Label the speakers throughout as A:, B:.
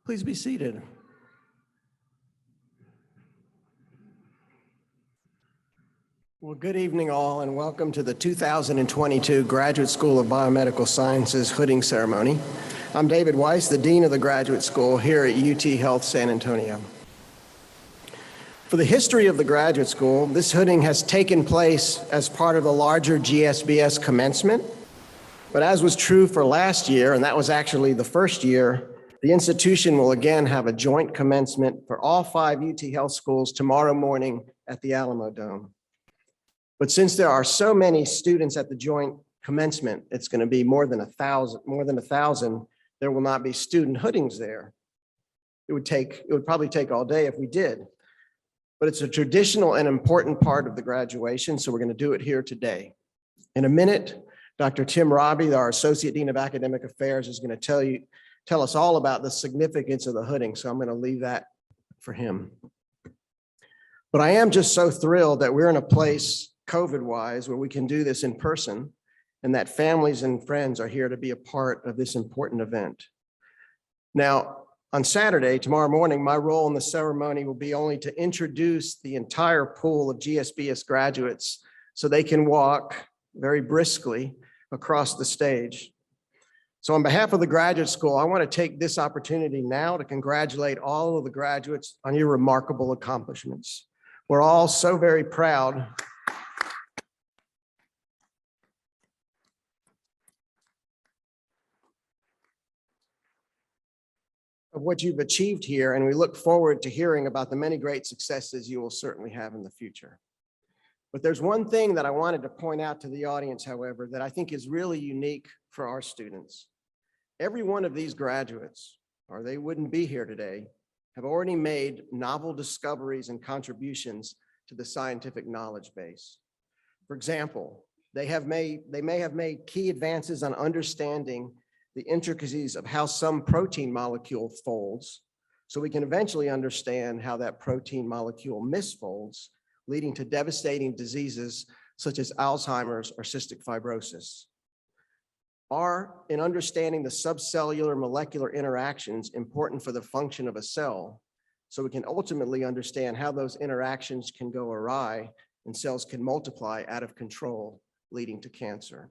A: Please be seated. Well, good evening all, and welcome to the 2022 Graduate School of Biomedical Sciences hooding ceremony. I'm David Weiss, the Dean of the Graduate School here at UT Health San Antonio. For the history of the graduate school, this hooding has taken place as part of the larger GSBS commencement, but as was true for last year, and that was actually the first year, the institution will again have a joint commencement for all 5 UT Health schools tomorrow morning at the Alamo Dome. But since there are so many students at the joint commencement, it's going to be more than 1,000. There will not be student hoodings there. It would probably take all day if we did. But it's a traditional and important part of the graduation, so we're going to do it here today. In a minute, Dr. Tim Robbie, our Associate Dean of Academic Affairs, is going to tell us all about the significance of the hooding, so I'm going to leave that for him. But I am just so thrilled that we're in a place, COVID-wise, where we can do this in person, and that families and friends are here to be a part of this important event. Now, on Saturday, tomorrow morning, my role in the ceremony will be only to introduce the entire pool of GSBS graduates so they can walk very briskly across the stage. So on behalf of the graduate school, I want to take this opportunity now to congratulate all of the graduates on your remarkable accomplishments. We're all so very proud of what you've achieved here, and we look forward to hearing about the many great successes you will certainly have in the future. But there's one thing that I wanted to point out to the audience, however, that I think is really unique for our students. Every one of these graduates, or they wouldn't be here today, have already made novel discoveries and contributions to the scientific knowledge base. For example, they may have made key advances on understanding the intricacies of how some protein molecule folds, so we can eventually understand how that protein molecule misfolds, leading to devastating diseases such as Alzheimer's or cystic fibrosis. Or in understanding the subcellular molecular interactions important for the function of a cell, so we can ultimately understand how those interactions can go awry and cells can multiply out of control, leading to cancer.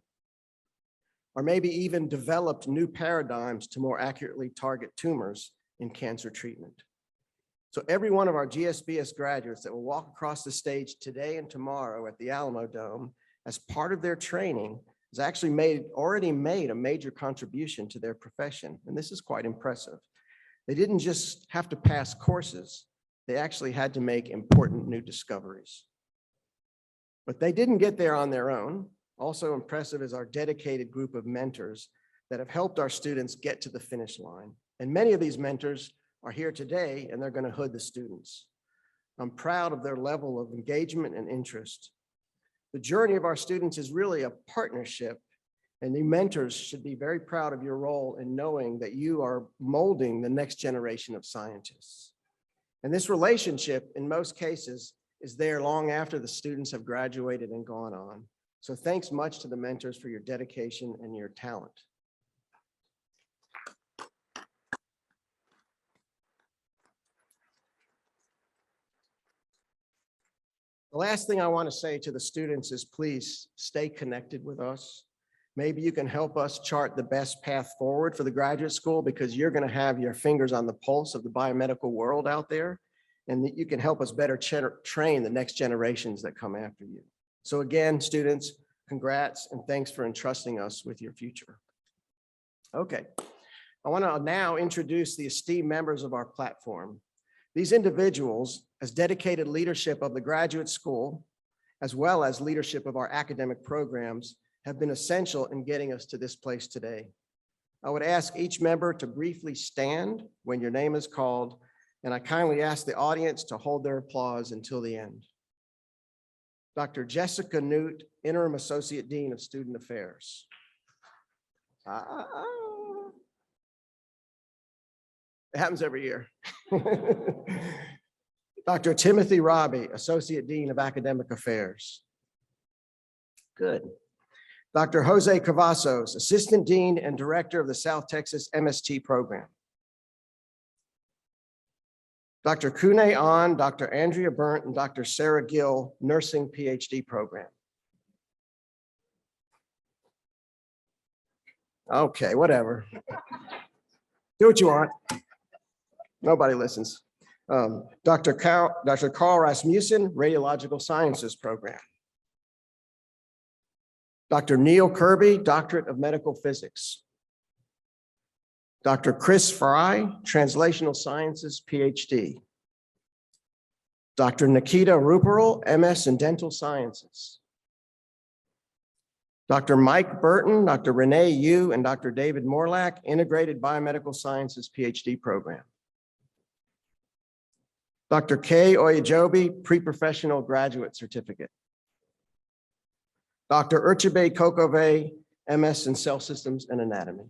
A: Or maybe even developed new paradigms to more accurately target tumors in cancer treatment. So every one of our GSBS graduates that will walk across the stage today and tomorrow at the Alamo Dome as part of their training has actually already made a major contribution to their profession, and this is quite impressive. They didn't just have to pass courses, they actually had to make important new discoveries. But they didn't get there on their own. Also impressive is our dedicated group of mentors that have helped our students get to the finish line. And many of these mentors are here today, and they're going to hood the students. I'm proud of their level of engagement and interest. The journey of our students is really a partnership, and the mentors should be very proud of your role in knowing that you are molding the next generation of scientists. And this relationship, in most cases, is there long after the students have graduated and gone on. So thanks much to the mentors for your dedication and your talent. The last thing I want to say to the students is please stay connected with us. Maybe you can help us chart the best path forward for the graduate school, because you're going to have your fingers on the pulse of the biomedical world out there, and that you can help us better train the next generations that come after you. So again, students, congrats and thanks for entrusting us with your future. Okay, I want to now introduce the esteemed members of our platform. These individuals, as dedicated leadership of the graduate school, as well as leadership of our academic programs, have been essential in getting us to this place today. I would ask each member to briefly stand when your name is called, and I kindly ask the audience to hold their applause until the end. Dr. Jessica Newt, Interim Associate Dean of Student Affairs. It happens every year. Dr. Timothy Robbie, Associate Dean of Academic Affairs. Good. Dr. Jose Cavazos, Assistant Dean and Director of the South Texas MST Program. Dr. Kune An, Dr. Andrea Burnt, and Dr. Sarah Gill, Nursing PhD Program. Okay, whatever. Do what you want. Nobody listens. Dr. Carl Rasmussen, Radiological Sciences Program. Dr. Neil Kirby, Doctorate of Medical Physics. Dr. Chris Fry, Translational Sciences, PhD. Dr. Nikita Ruparel, MS in Dental Sciences. Dr. Mike Burton, Dr. Renee Yu, and Dr. David Morlack, Integrated Biomedical Sciences, PhD Program. Dr. Kay Oyejobi, Pre-Professional Graduate Certificate. Dr. Urchabe Kokove, MS in Cell Systems and Anatomy.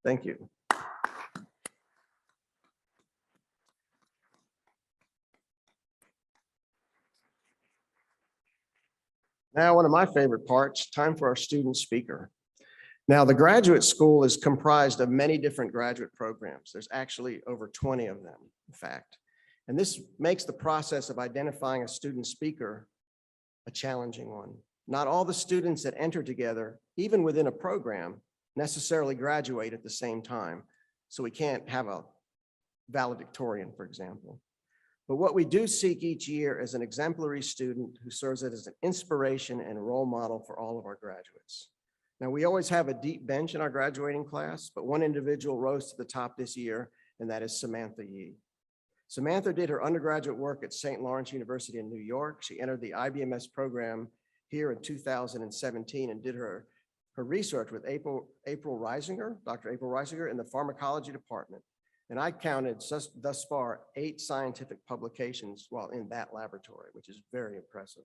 A: Thank you. Now, one of my favorite parts, time for our student speaker. Now, the graduate school is comprised of many different graduate programs. There's actually over 20 of them, in fact. And this makes the process of identifying a student speaker a challenging one. Not all the students that enter together, even within a program, necessarily graduate at the same time. So we can't have a valedictorian, for example. But what we do seek each year is an exemplary student who serves as an inspiration and role model for all of our graduates. Now, we always have a deep bench in our graduating class, but one individual rose to the top this year, and that is Samantha Yee. Samantha did her undergraduate work at St. Lawrence University in New York. She entered the IBMS program here in 2017 and did her research with April Reisinger, Dr. April Reisinger, in the pharmacology department. And I counted thus far 8 scientific publications while in that laboratory, which is very impressive.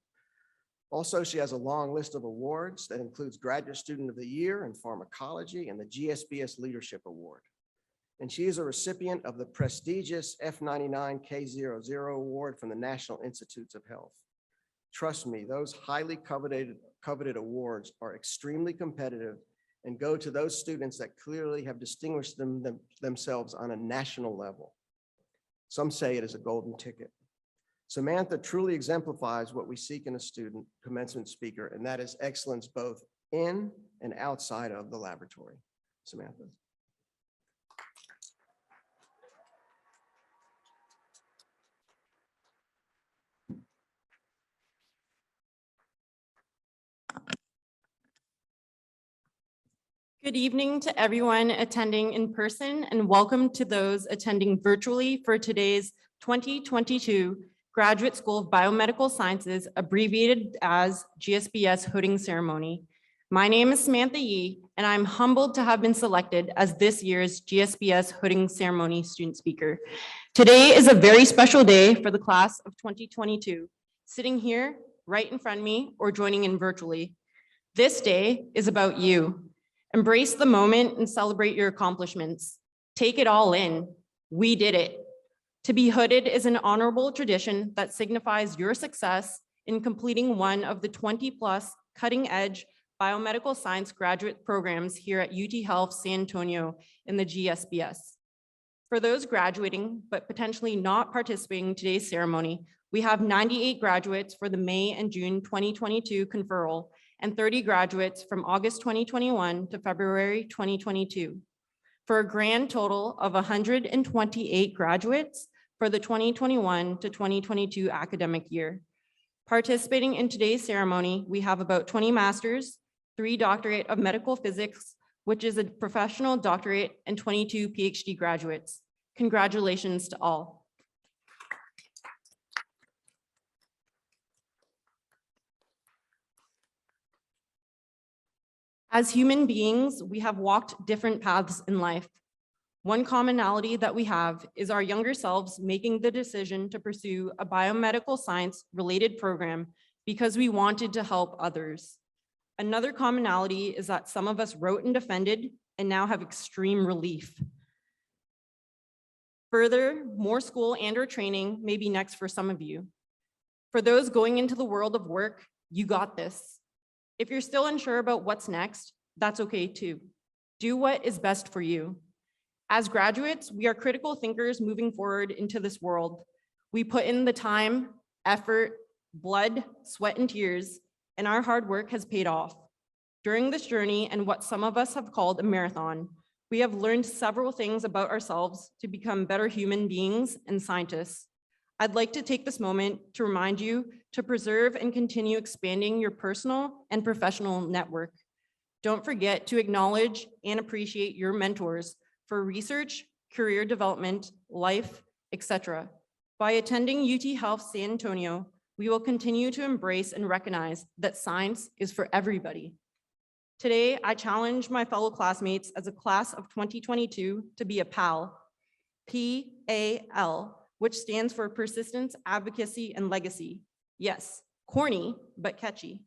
A: Also, she has a long list of awards that includes Graduate Student of the Year in Pharmacology and the GSBS Leadership Award. And she is a recipient of the prestigious F99K00 Award from the National Institutes of Health. Trust me, those highly coveted awards are extremely competitive and go to those students that clearly have distinguished themselves on a national level. Some say it is a golden ticket. Samantha truly exemplifies what we seek in a student commencement speaker, and that is excellence both in and outside of the laboratory. Samantha.
B: Good evening to everyone attending in person, and welcome to those attending virtually for today's 2022 Graduate School of Biomedical Sciences, abbreviated as GSBS hooding ceremony. My name is Samantha Yee, and I'm humbled to have been selected as this year's GSBS hooding ceremony student speaker. Today is a very special day for the class of 2022, sitting here right in front of me or joining in virtually. This day is about you. Embrace the moment and celebrate your accomplishments. Take it all in. We did it. To be hooded is an honorable tradition that signifies your success in completing one of the 20+ cutting-edge biomedical science graduate programs here at UT Health San Antonio in the GSBS. For those graduating but potentially not participating in today's ceremony, We have 98 graduates for the May and June 2022 conferral and 30 graduates from August 2021 to February 2022, for a grand total of 128 graduates for the 2021 to 2022 academic year. Participating in today's ceremony, we have about 20 masters, 3 doctorate of medical physics, which is a professional doctorate, and 22 PhD graduates. Congratulations to all. As human beings, we have walked different paths in life. One commonality that we have is our younger selves making the decision to pursue a biomedical science related program because we wanted to help others. Another commonality is that some of us wrote and defended and now have extreme relief. Further, more school and/or training may be next for some of you. For those going into the world of work, you got this. If you're still unsure about what's next, that's okay too. Do what is best for you. As graduates, we are critical thinkers moving forward into this world. We put in the time, effort, blood, sweat, and tears, and our hard work has paid off. During this journey and what some of us have called a marathon, we have learned several things about ourselves to become better human beings and scientists. I'd like to take this moment to remind you to preserve and continue expanding your personal and professional network. Don't forget to acknowledge and appreciate your mentors for research, career development, life, etc. By attending UT Health San Antonio, we will continue to embrace and recognize that science is for everybody. Today, I challenge my fellow classmates as a class of 2022 to be a PAL, P-A-L, which stands for Persistence, Advocacy, and Legacy. Yes, corny, but catchy.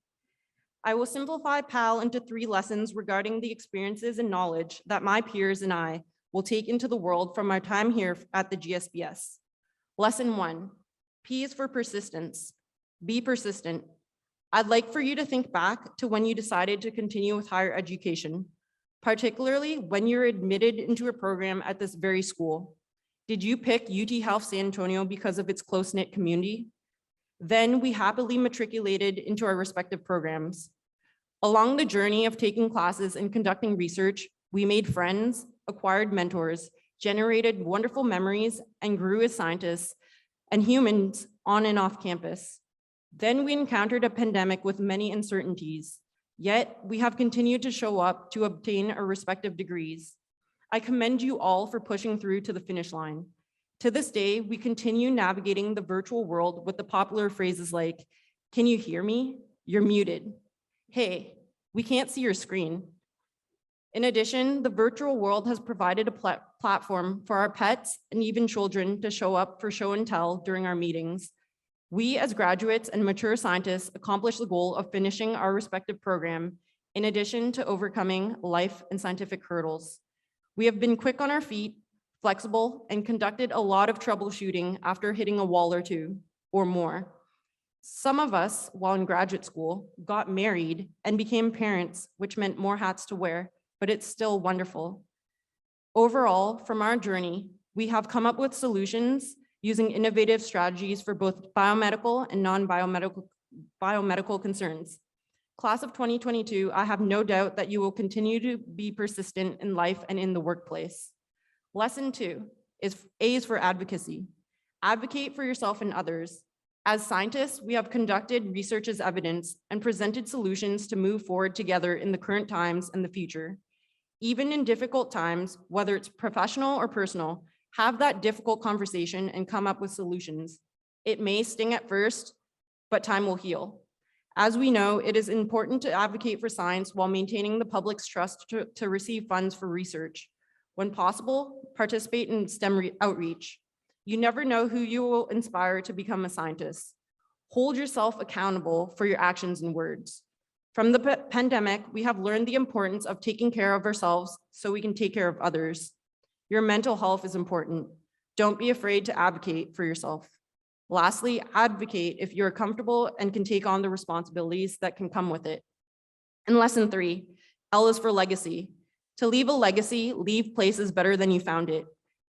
B: I will simplify PAL into 3 lessons regarding the experiences and knowledge that my peers and I will take into the world from our time here at the GSBS. Lesson 1, P is for persistence. Be persistent. I'd like for you to think back to when you decided to continue with higher education, particularly when you're admitted into a program at this very school. Did you pick UT Health San Antonio because of its close-knit community? Then we happily matriculated into our respective programs. Along the journey of taking classes and conducting research, we made friends, acquired mentors, generated wonderful memories, and grew as scientists and humans on and off campus. Then we encountered a pandemic with many uncertainties, yet we have continued to show up to obtain our respective degrees. I commend you all for pushing through to the finish line. To this day, we continue navigating the virtual world with the popular phrases like, "Can you hear me? You're muted. Hey, we can't see your screen." In addition, the virtual world has provided a platform for our pets and even children to show up for show and tell during our meetings. We as graduates and mature scientists accomplish the goal of finishing our respective program, in addition to overcoming life and scientific hurdles. We have been quick on our feet, flexible, and conducted a lot of troubleshooting after hitting a wall or two or more. Some of us, while in graduate school, got married and became parents, which meant more hats to wear, but it's still wonderful. Overall, from our journey, we have come up with solutions using innovative strategies for both biomedical and non-biomedical concerns. Class of 2022, I have no doubt that you will continue to be persistent in life and in the workplace. Lesson 2 is A is for advocacy. Advocate for yourself and others. As scientists, we have conducted research as evidence and presented solutions to move forward together in the current times and the future. Even in difficult times, whether it's professional or personal, have that difficult conversation and come up with solutions. It may sting at first, but time will heal. As we know, it is important to advocate for science while maintaining the public's trust to receive funds for research. When possible, participate in STEM outreach. You never know who you will inspire to become a scientist. Hold yourself accountable for your actions and words. From the pandemic, we have learned the importance of taking care of ourselves so we can take care of others. Your mental health is important. Don't be afraid to advocate for yourself. Lastly, advocate if you're comfortable and can take on the responsibilities that can come with it. And lesson 3, L is for legacy. To leave a legacy, leave places better than you found it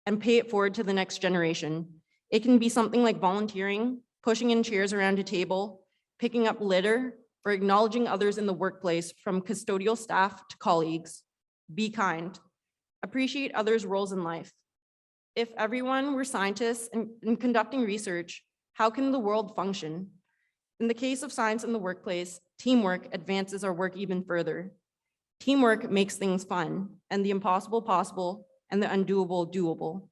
B: and pay it forward to the next generation. It can be something like volunteering, pushing in chairs around a table, picking up litter, or acknowledging others in the workplace from custodial staff to colleagues. Be kind. Appreciate others' roles in life. If everyone were scientists and conducting research, how can the world function? In the case of science in the workplace, teamwork advances our work even further. Teamwork makes things fun, and the impossible possible, and the undoable doable.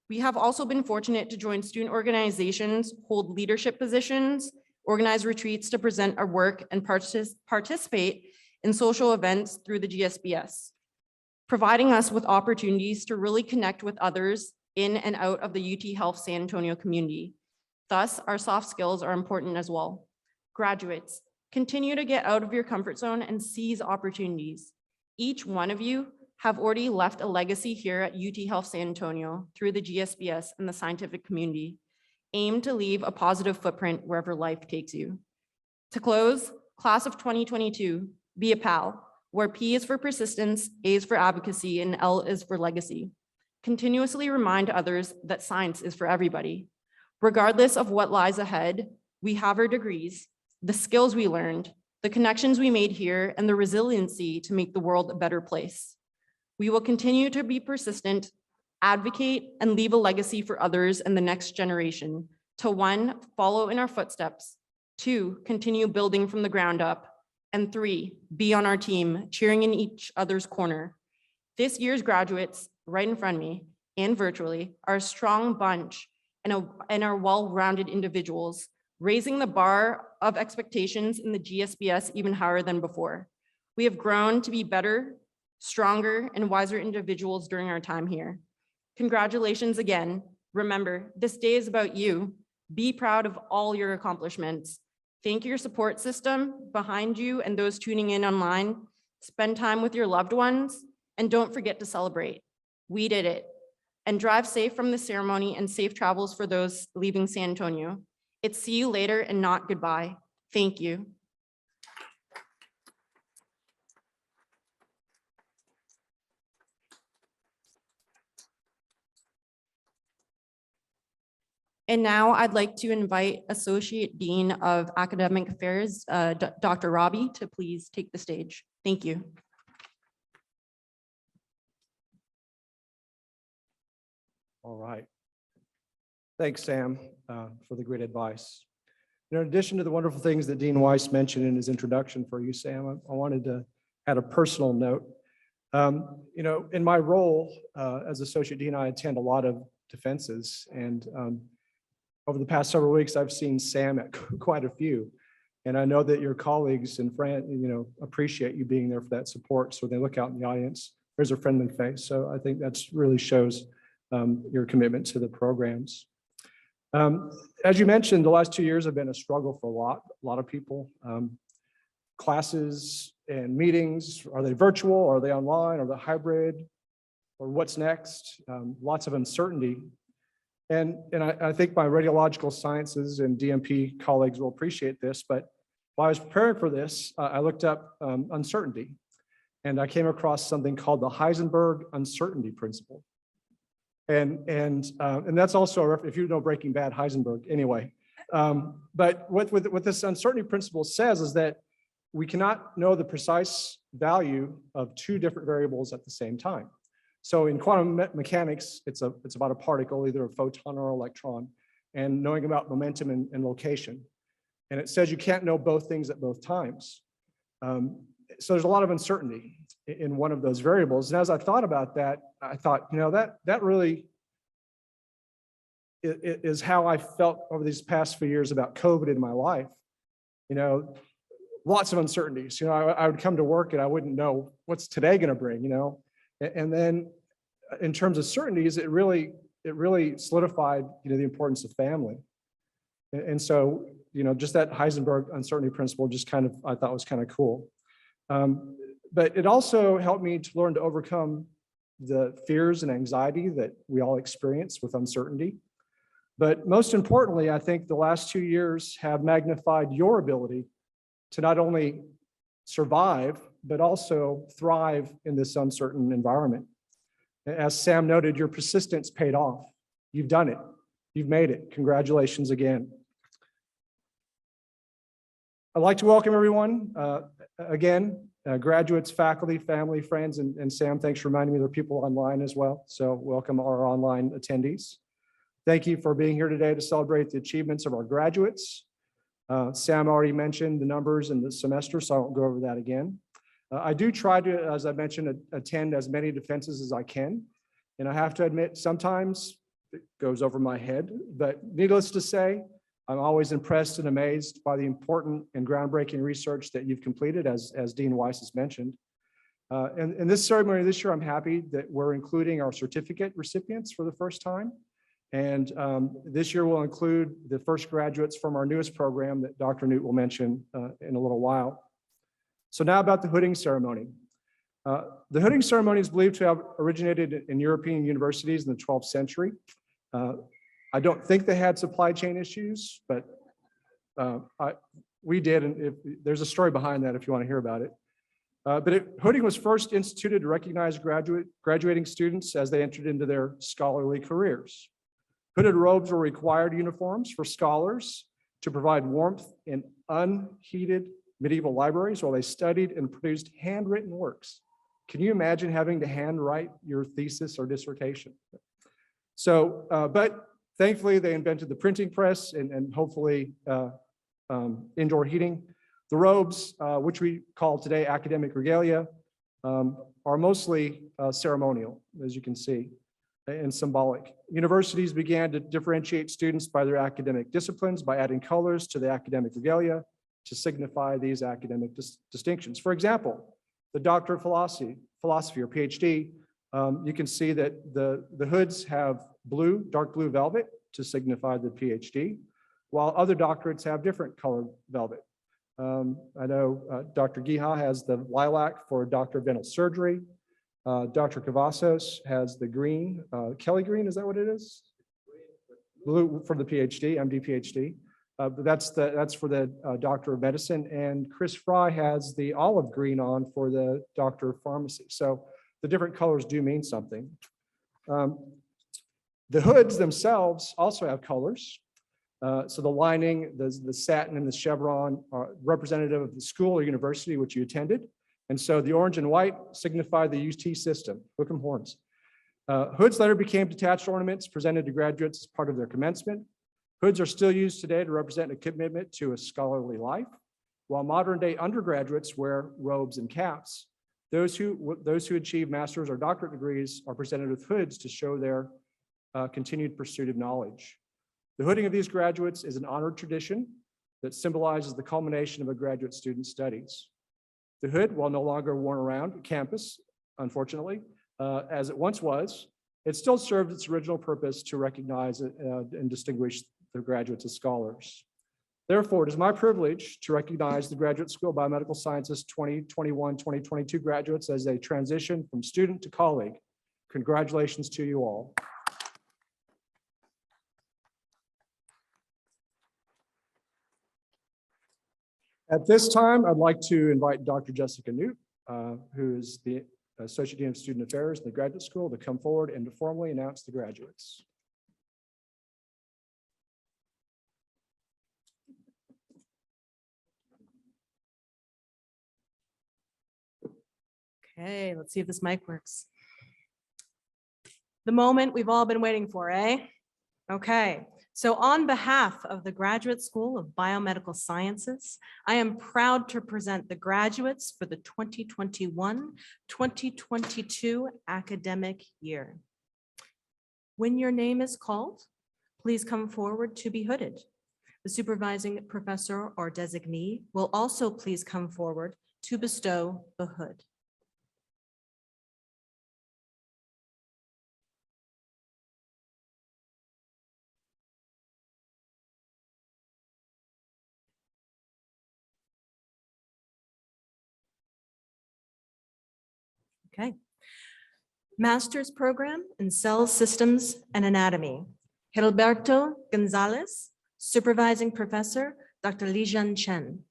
B: We have also been fortunate to join student organizations, hold leadership positions, organize retreats to present our work, and participate in social events through the GSBS, providing us with opportunities to really connect with others in and out of the UT Health San Antonio community. Thus, our soft skills are important as well. Graduates, continue to get out of your comfort zone and seize opportunities. Each one of you have already left a legacy here at UT Health San Antonio through the GSBS and the scientific community. Aim to leave a positive footprint wherever life takes you. To close, class of 2022, be a pal, where P is for persistence, A is for advocacy, and L is for legacy. Continuously remind others that science is for everybody. Regardless of what lies ahead, we have our degrees, the skills we learned, the connections we made here, and the resiliency to make the world a better place. We will continue to be persistent, advocate, and leave a legacy for others and the next generation. To 1, follow in our footsteps. 2, continue building from the ground up. And 3, be on our team, cheering in each other's corner. This year's graduates, right in front of me and virtually, are a strong bunch and are well-rounded individuals, raising the bar of expectations in the GSBS even higher than before. We have grown to be better, stronger, and wiser individuals during our time here. Congratulations again. Remember, this day is about you. Be proud of all your accomplishments. Thank your support system behind you and those tuning in online. Spend time with your loved ones, and don't forget to celebrate. We did it. And drive safe from the ceremony and safe travels for those leaving San Antonio. It's see you later and not goodbye. Thank you. And now I'd like to invite Associate Dean of Academic Affairs, Dr. Robbie, to please take the stage. Thank you.
C: All right. Thanks, Sam, for the great advice. In addition to the wonderful things that Dean Weiss mentioned in his introduction for you, Sam, I wanted to add a personal note. In my role as Associate Dean, I attend a lot of defenses, and over the past several weeks, I've seen Sam at quite a few. And I know that your colleagues and friends, appreciate you being there for that support. So they look out in the audience, there's a friendly face. So I think that's really shows your commitment to the programs. As you mentioned, the last 2 years have been a struggle for a lot of people. Classes and meetings, are they virtual? Are they online? Are they hybrid? Or what's next? Lots of uncertainty. And I think my radiological sciences and DMP colleagues will appreciate this, but while I was preparing for this, I looked up uncertainty, and I came across something called the Heisenberg uncertainty principle. And that's also, if you know Breaking Bad, Heisenberg anyway. But what this uncertainty principle says is that we cannot know the precise value of 2 different variables at the same time. So in quantum mechanics, it's about a particle, either a photon or electron, and knowing about momentum and location. And it says you can't know both things at both times. So there's a lot of uncertainty in one of those variables. And as I thought about that, I thought, that really is how I felt over these past few years about COVID in my life. Lots of uncertainties. I would come to work and I wouldn't know what's today going to bring, And then in terms of certainties, it really solidified, the importance of family. And so, just that Heisenberg uncertainty principle I thought was kind of cool. But it also helped me to learn to overcome the fears and anxiety that we all experience with uncertainty. But most importantly, I think the last 2 years have magnified your ability to not only survive, but also thrive in this uncertain environment. As Sam noted, your persistence paid off. You've done it. You've made it. Congratulations again. I'd like to welcome everyone. Again, graduates, faculty, family, friends, and Sam, thanks for reminding me there are people online as well. So welcome our online attendees. Thank you for being here today to celebrate the achievements of our graduates. Sam already mentioned the numbers in the semester, so I won't go over that again. I do try to, as I mentioned, attend as many defenses as I can. And I have to admit, sometimes it goes over my head, but needless to say, I'm always impressed and amazed by the important and groundbreaking research that you've completed, as Dean Weiss has mentioned. In this ceremony this year, I'm happy that we're including our certificate recipients for the first time. And this year will include the first graduates from our newest program that Dr. Newt will mention in a little while. So now about the hooding ceremony. The hooding ceremony is believed to have originated in European universities in the 12th century. I don't think they had supply chain issues, but we did, and there's a story behind that if you want to hear about it. Hooding was first instituted to recognize graduating students as they entered into their scholarly careers. Hooded robes were required uniforms for scholars to provide warmth in unheated medieval libraries while they studied and produced handwritten works. Can you imagine having to handwrite your thesis or dissertation? So, but thankfully they invented the printing press and hopefully indoor heating. The robes, which we call today academic regalia, are mostly ceremonial, as you can see, and symbolic. Universities began to differentiate students by their academic disciplines by adding colors to the academic regalia to signify these academic distinctions. For example, the Doctor of Philosophy or PhD, you can see that the hoods have blue, dark blue velvet to signify the PhD, while other doctorates have different colored velvet. I know Dr. Giha has the lilac for Doctor of Dental Surgery. Dr. Cavazos has the green, Kelly green, is that what it is? Blue for the PhD, MD PhD. But that's for the Doctor of Medicine, and Chris Fry has the olive green on for the Doctor of Pharmacy. So the different colors do mean something. The hoods themselves also have colors. So the lining, the satin and the chevron are representative of the school or university which you attended. And so the orange and white signify the UT system, hook 'em horns. Hoods later became detached ornaments presented to graduates as part of their commencement. Hoods are still used today to represent a commitment to a scholarly life, while modern day undergraduates wear robes and caps. Those who achieve master's or doctorate degrees are presented with hoods to show their continued pursuit of knowledge. The hooding of these graduates is an honored tradition that symbolizes the culmination of a graduate student's studies. The hood, while no longer worn around campus, unfortunately, as it once was, it still served its original purpose to recognize and distinguish the graduates as scholars. Therefore, it is my privilege to recognize the Graduate School of Biomedical Sciences 2021-2022 graduates as they transition from student to colleague. Congratulations to you all. At this time, I'd like to invite Dr. Jessica Newt, who is the Associate Dean of Student Affairs in the Graduate School, to come forward and to formally announce the graduates.
B: Okay, let's see if this mic works. The moment we've all been waiting for, eh? Okay, so on behalf of the Graduate School of Biomedical Sciences, I am proud to present the graduates for the 2021-2022 academic year. When your name is called, please come forward to be hooded. The supervising professor or designee will also please come forward to bestow the hood. Okay. Master's program in Cell Systems and Anatomy. Gilberto Gonzalez, supervising professor, Dr. Lijian Chen.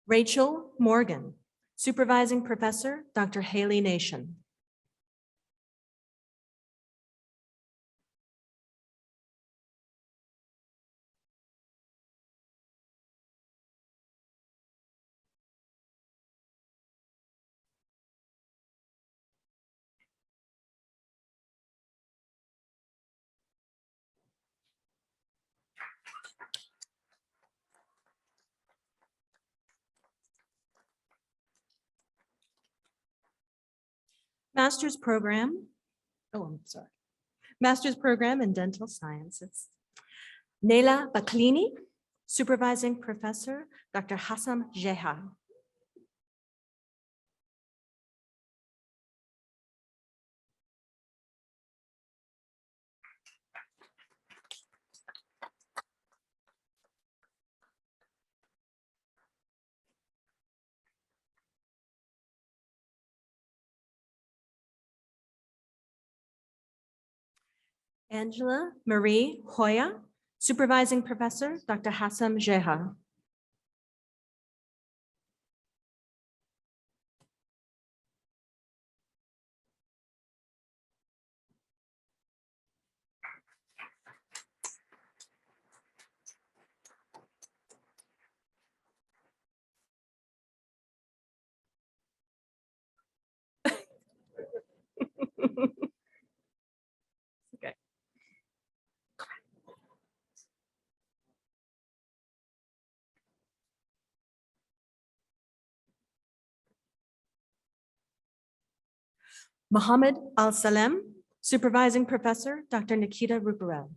D: Rachel Morgan, Supervising Professor, Dr. Haley Nation. Master's Program, I'm sorry. Master's Program in Dental Sciences. Neila Baklini, Supervising Professor, Dr. Hassam Jeha. Angela Marie Hoya, Supervising Professor, Dr. Hassam Jeha. Okay. Mohammed Al-Salem, Supervising Professor, Dr. Nikita Ruparel.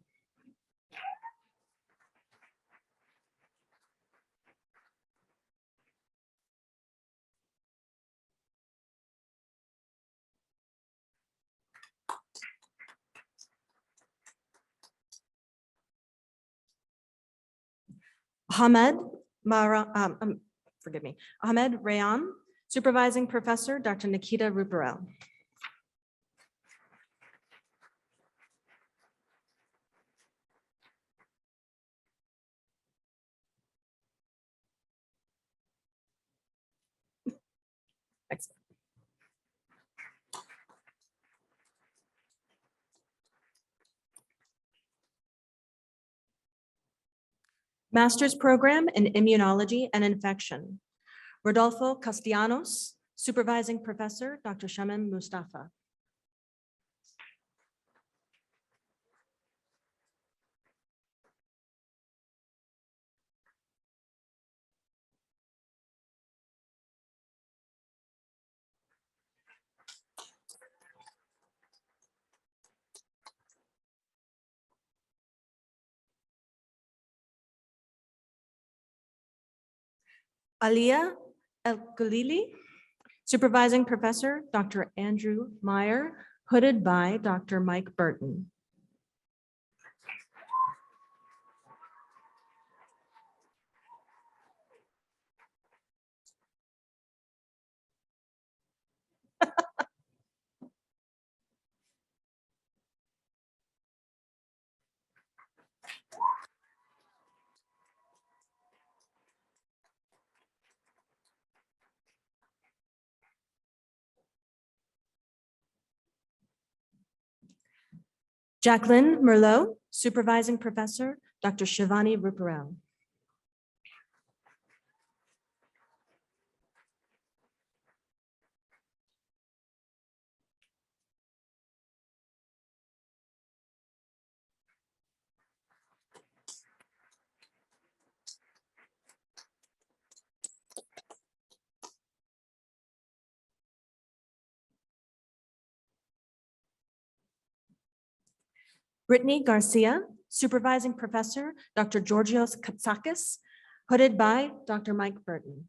D: Ahmed Ahmed Rayan, Supervising Professor, Dr. Nikita Ruparel. Excellent. Master's Program in Immunology and Infection. Rodolfo Castellanos, Supervising Professor, Dr. Shamim Mustafa. Alia El-Khalili, Supervising Professor, Dr. Andrew Meyer, hooded by Dr. Mike Burton. Jacqueline Merlot, Supervising Professor, Dr. Shivani Ruparel. Brittany Garcia, Supervising Professor, Dr. Georgios Katsakis, hooded by Dr. Mike Burton.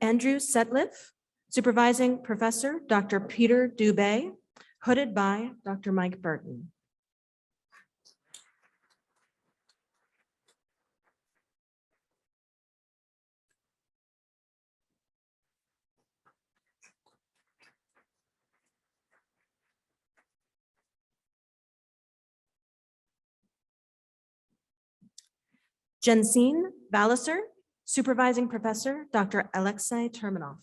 D: Andrew Setliff, Supervising Professor, Dr. Peter Dubé, hooded by Dr. Mike Burton. Jensine Valiser, Supervising Professor, Dr. Alexei Terminov.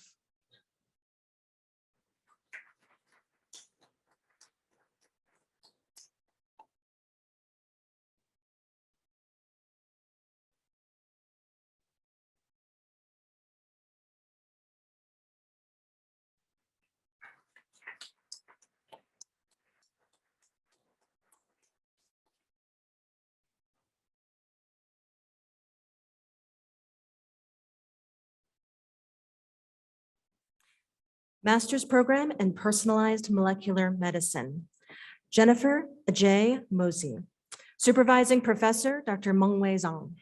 D: Master's Program in Personalized Molecular Medicine, Jennifer Ajay Mosey. Supervising Professor, Dr. Mengwei Zhang.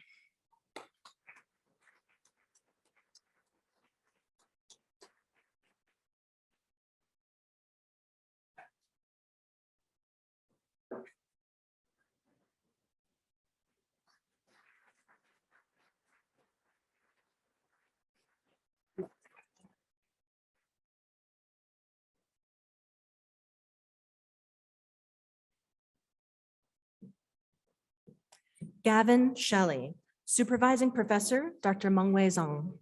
D: Gavin Shelley, Supervising Professor, Dr. Mengwei Zhang.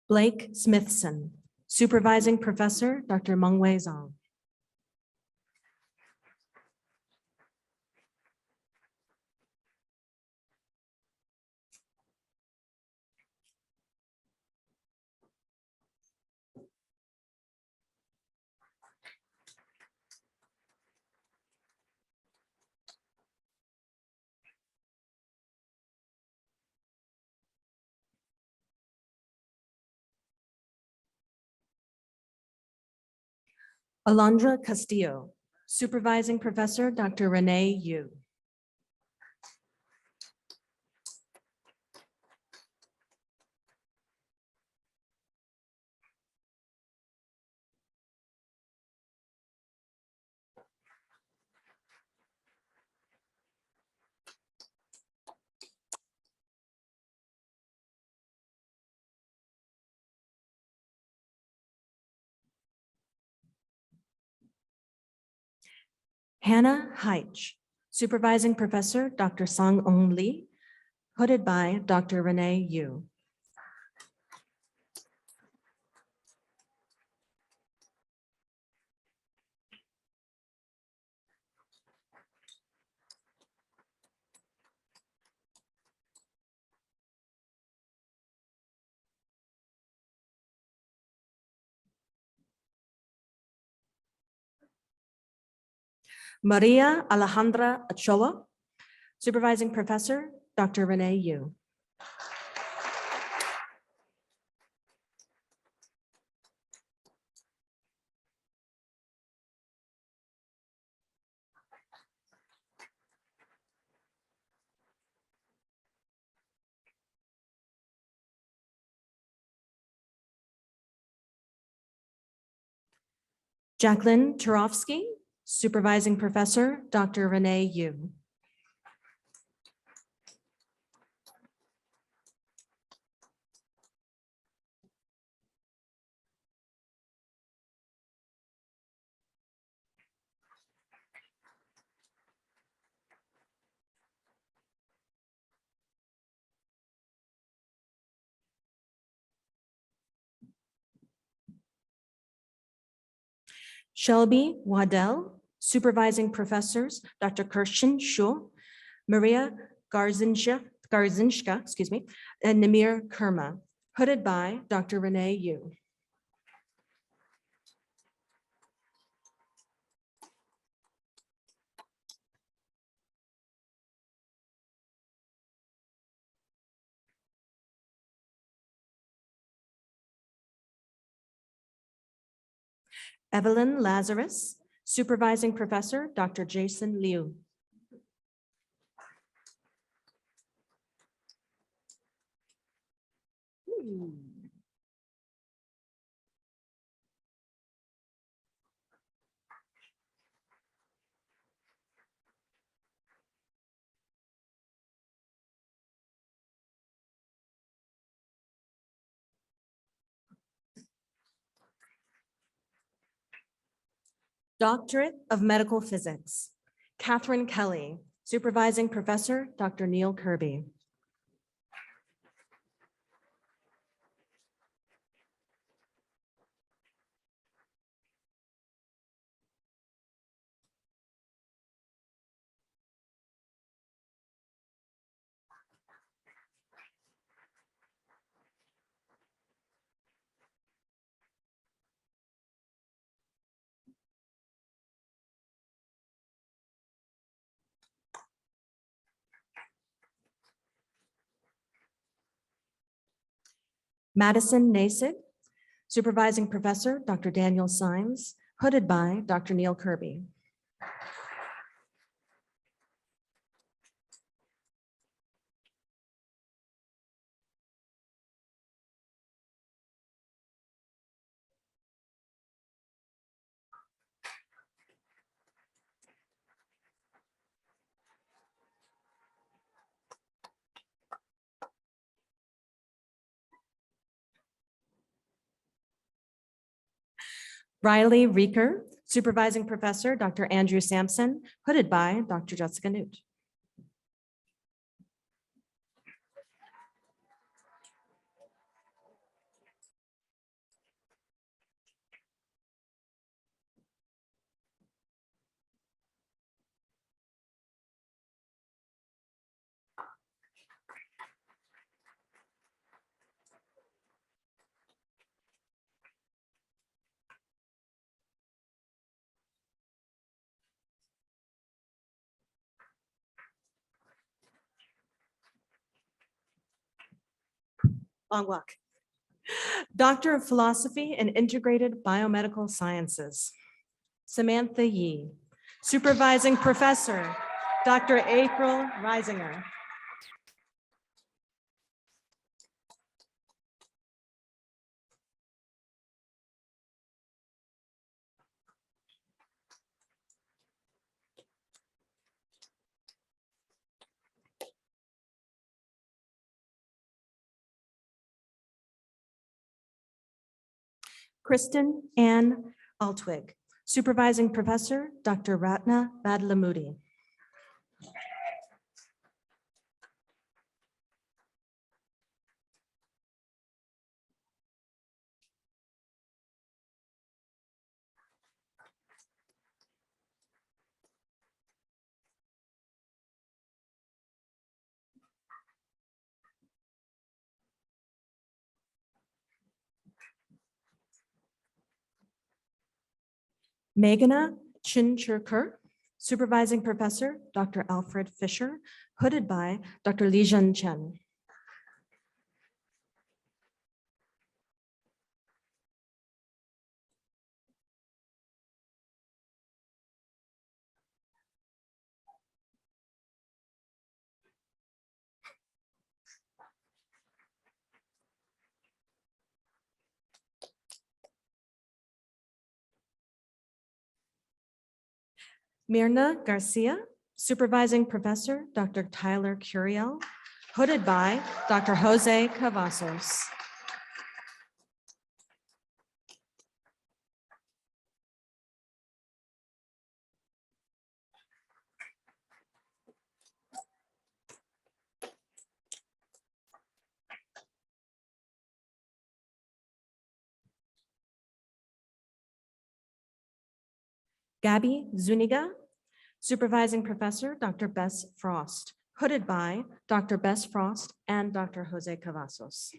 D: Blake Smithson, Supervising Professor, Dr. Mengwei Zhang. Alondra Castillo, Supervising Professor, Dr. Renee Yu. Hannah Heitch, Supervising Professor, Dr. Sang Ong Lee, hooded by Dr. Renee Yu. Maria Alejandra Ochoa, Supervising Professor, Dr. Renee Yu. Jacqueline Turovsky, Supervising Professor, Dr. Renee Yu. Shelby Waddell, Supervising Professors, Dr. Kirshen Shu, Maria Garzinska, and Namir Kerma, hooded by Dr. Renee Yu. Evelyn Lazarus, Supervising Professor, Dr. Jason Liu. Doctorate of Medical Physics, Catherine Kelly, Supervising Professor, Dr. Neil Kirby. Madison Nasid, Supervising Professor, Dr. Daniel Symes, hooded by Dr. Neil Kirby. Riley Reeker, Supervising Professor, Dr. Andrew Sampson, hooded by Dr. Jessica Newt. Long walk. Doctor of Philosophy in Integrated Biomedical Sciences, Samantha Yee. Supervising Professor, Dr. April Reisinger. Kristen Ann Altwig. Supervising Professor, Dr. Ratna Badlamudi. Meghana Chinchurker, Supervising Professor, Dr. Alfred Fisher, hooded by Dr. Lijian Chen. Mirna Garcia, Supervising Professor, Dr. Tyler Curiel, hooded by Dr. Jose Cavazos. Gabby Zuniga, Supervising Professor, Dr. Bess Frost, hooded by Dr. Bess Frost and Dr. Jose Cavazos.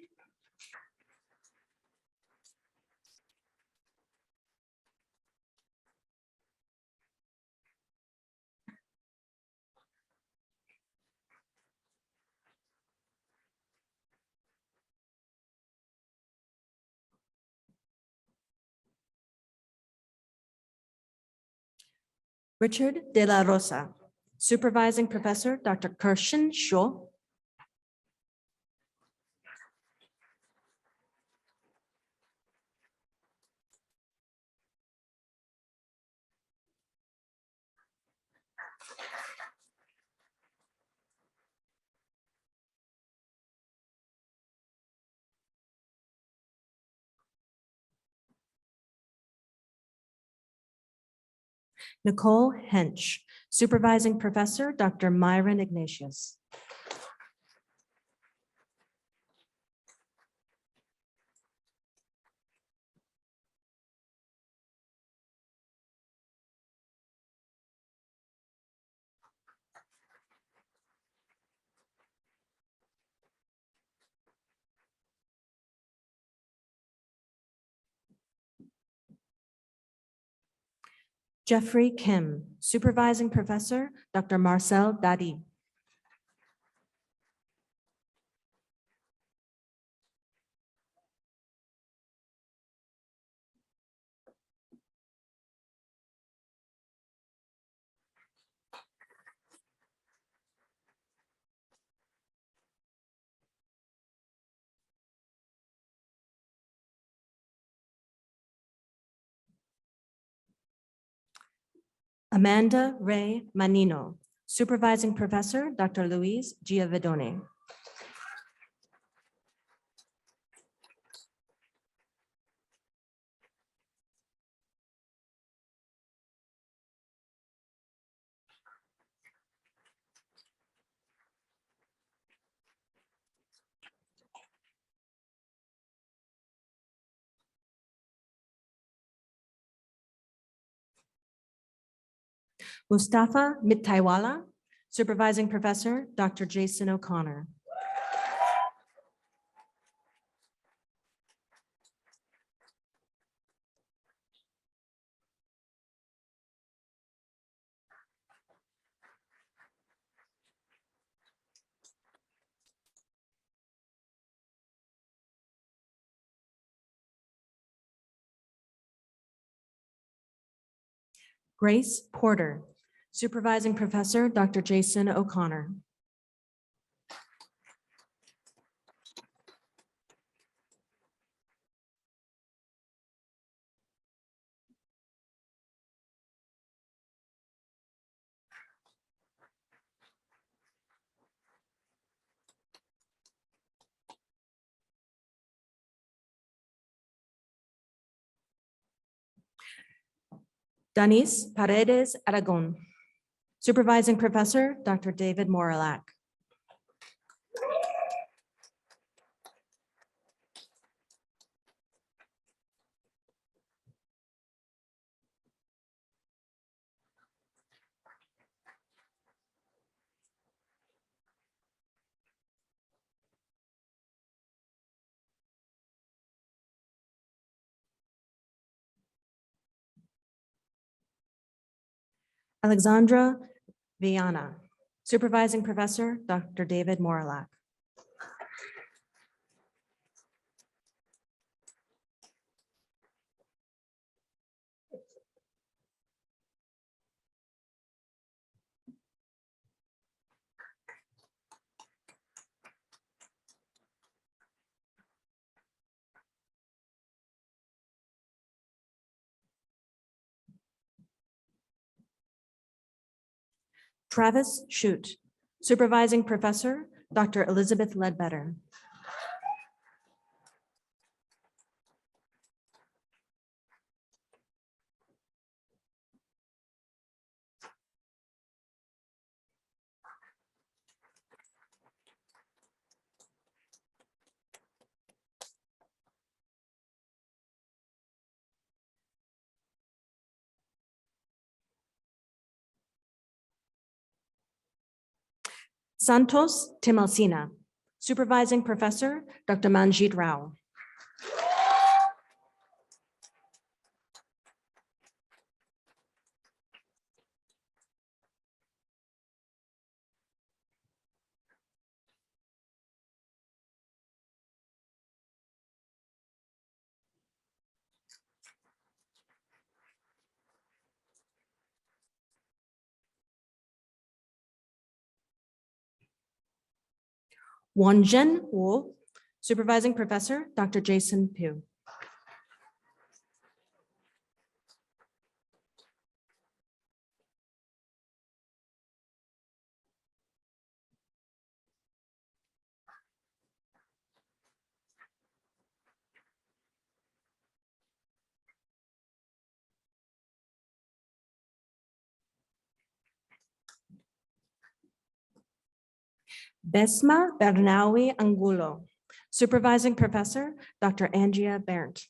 D: Richard De La Rosa. Supervising Professor, Dr. Kirshen Shaw. Nicole Hench. Supervising Professor, Dr. Myron Ignatius. Jeffrey Kim. Supervising Professor, Dr. Marcel Dadi. Amanda Ray Manino. Supervising Professor, Dr. Luis Giavidone. Mustafa Mittaiwala. Supervising Professor, Dr. Jason O'Connor. Grace Porter. Supervising Professor, Dr. Jason O'Connor. Danis Paredes Aragon. Supervising Professor, Dr. David Moralac. Alexandra Viana. Supervising Professor, Dr. David Moralac. Travis Shute. Supervising Professor, Dr. Elizabeth Ledbetter. Santos Timalsina. Supervising Professor, Dr. Manjit Rao. Wonjen Wu, Supervising Professor, Dr. Jason Pugh. Besma Bernawi Angulo, Supervising Professor, Dr. Angia Berndt.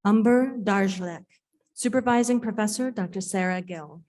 D: Umber Darjlek, Supervising Professor, Dr. Sarah Gill.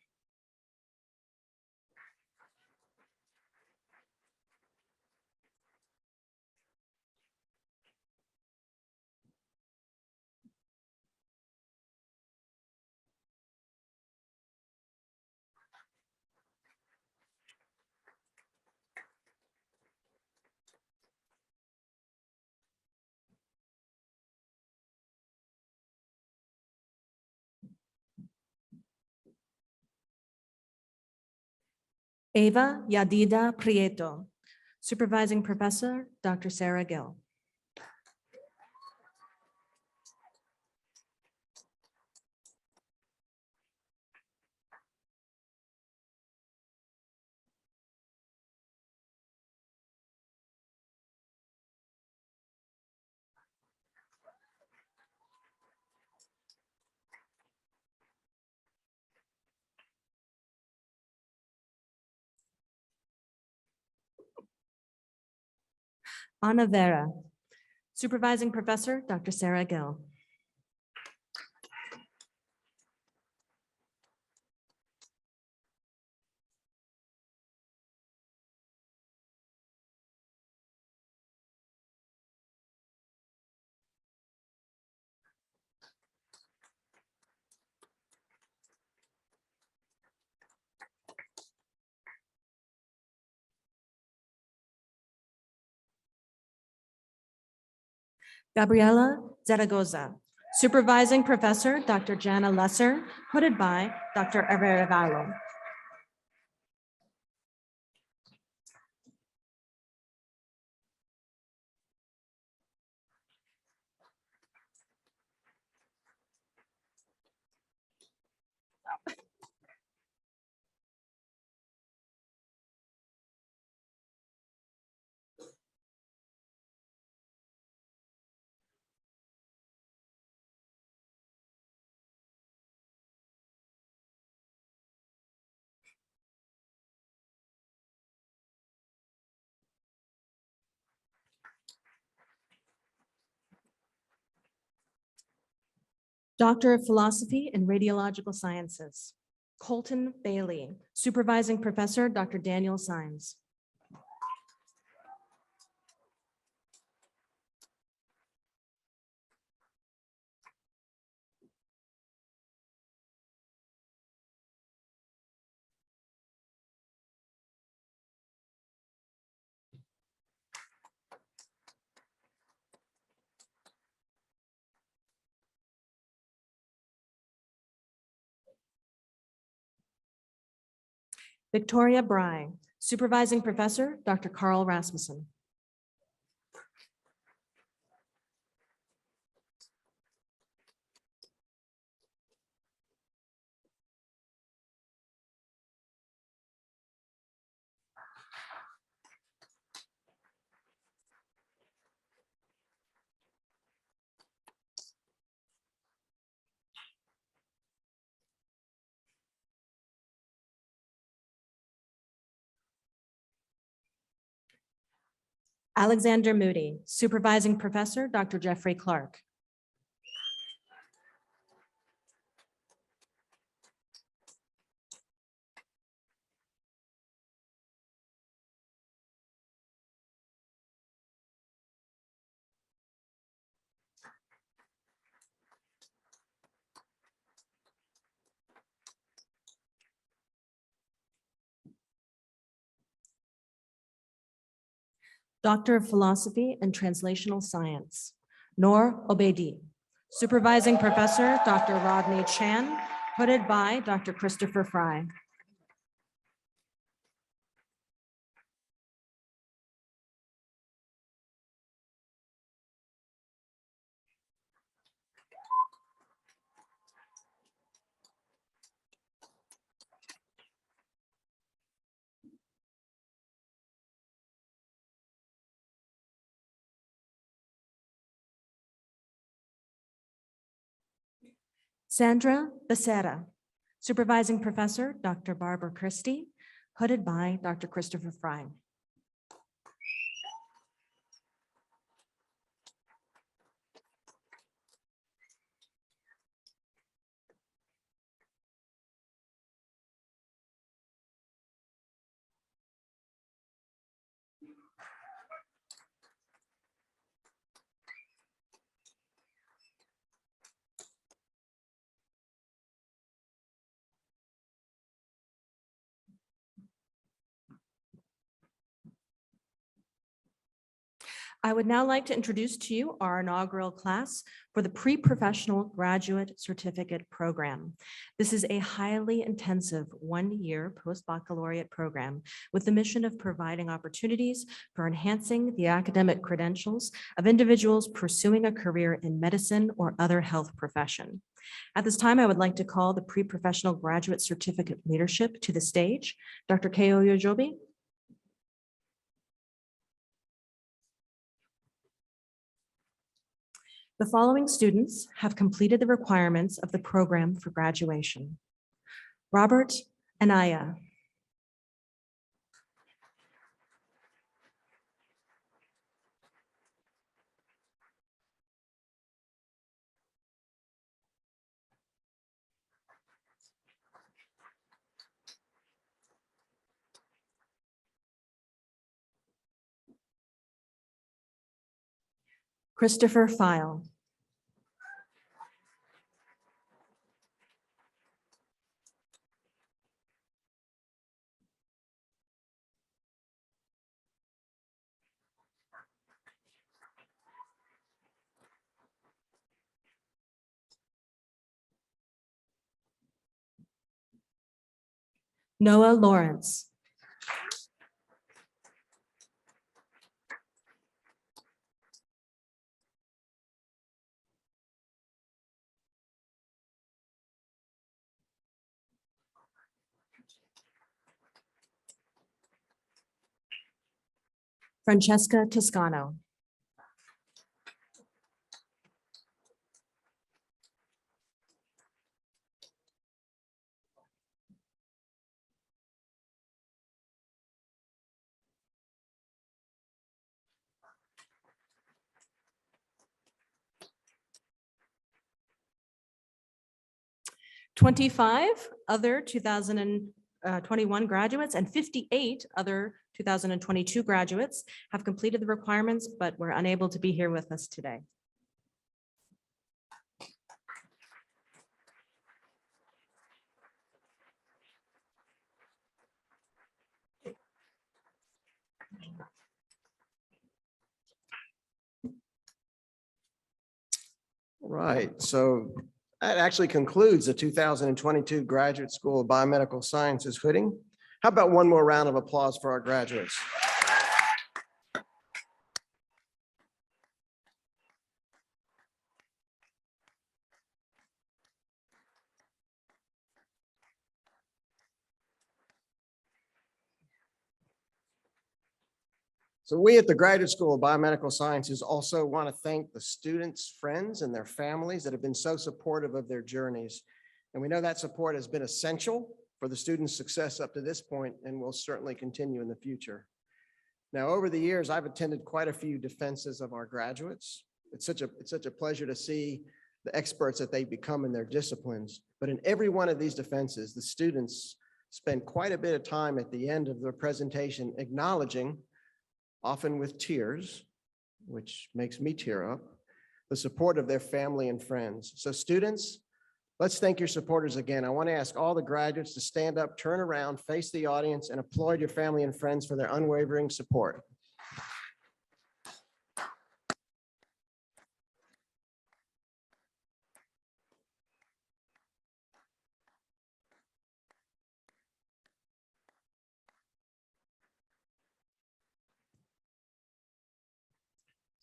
D: Eva Yadida Prieto, Supervising Professor, Dr. Sarah Gill. Ana Vera, Supervising Professor, Dr. Sarah Gill. Gabriela Zaragoza, Supervising Professor, Dr. Jana Lesser, hooded by Dr. Arevalo. Doctor of Philosophy and Radiological Sciences, Colton Bailey, Supervising Professor, Dr. Daniel Symes. Victoria Bry, Supervising Professor, Dr. Carl Rasmussen. Alexander Moody, Supervising Professor, Dr. Jeffrey Clark. Doctor of Philosophy and Translational Science, Noor Obedi. Supervising Professor, Dr. Rodney Chan, hooded by Dr. Christopher Fry. Sandra Becerra. Supervising Professor, Dr. Barbara Christie, hooded by Dr. Christopher Fry. I would now like to introduce to you our inaugural class for the Pre-Professional Graduate Certificate Program. This is a highly intensive one-year post-baccalaureate program with the mission of providing opportunities for enhancing the academic credentials of individuals pursuing a career in medicine or other health profession. At this time, I would like to call the Pre-Professional Graduate Certificate Leadership to the stage. Dr. Keo Yojobi. The following students have completed the requirements of the program for graduation. Robert Anaya. Christopher File. Noah Lawrence. Francesca Toscano. "25 other 2021 graduates and 58 other 2022 graduates have completed the requirements, but were unable to be here with us today.
A: Right, so that actually concludes the 2022 Graduate School of Biomedical Sciences hooding. How about one more round of applause for our graduates? So we at the Graduate School of Biomedical Sciences also want to thank the students, friends, and their families that have been so supportive of their journeys. And we know that support has been essential for the students' success up to this point and will certainly continue in the future. Now, over the years, I've attended quite a few defenses of our graduates. It's such a pleasure to see the experts that they become in their disciplines. But in every one of these defenses, the students spend quite a bit of time at the end of their presentation acknowledging, often with tears, which makes me tear up, the support of their family and friends. So students, let's thank your supporters again. I want to ask all the graduates to stand up, turn around, face the audience, and applaud your family and friends for their unwavering support.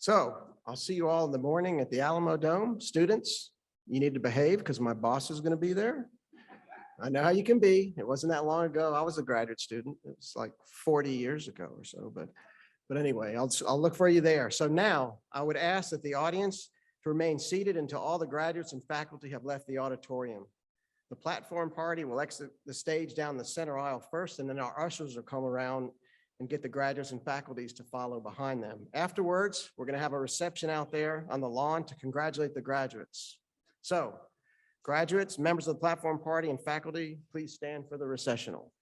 A: So I'll see you all in the morning at the Alamo Dome. Students, you need to behave because my boss is going to be there. I know how you can be. It wasn't that long ago. I was a graduate student. It was like 40 years ago or so, but anyway, I'll look for you there. So now I would ask that the audience to remain seated until all the graduates and faculty have left the auditorium. The platform party will exit the stage down the center aisle first, and then our ushers will come around and get the graduates and faculties to follow behind them. Afterwards, we're going to have a reception out there on the lawn to congratulate the graduates. So graduates, members of the platform party, and faculty, please stand for the recessional.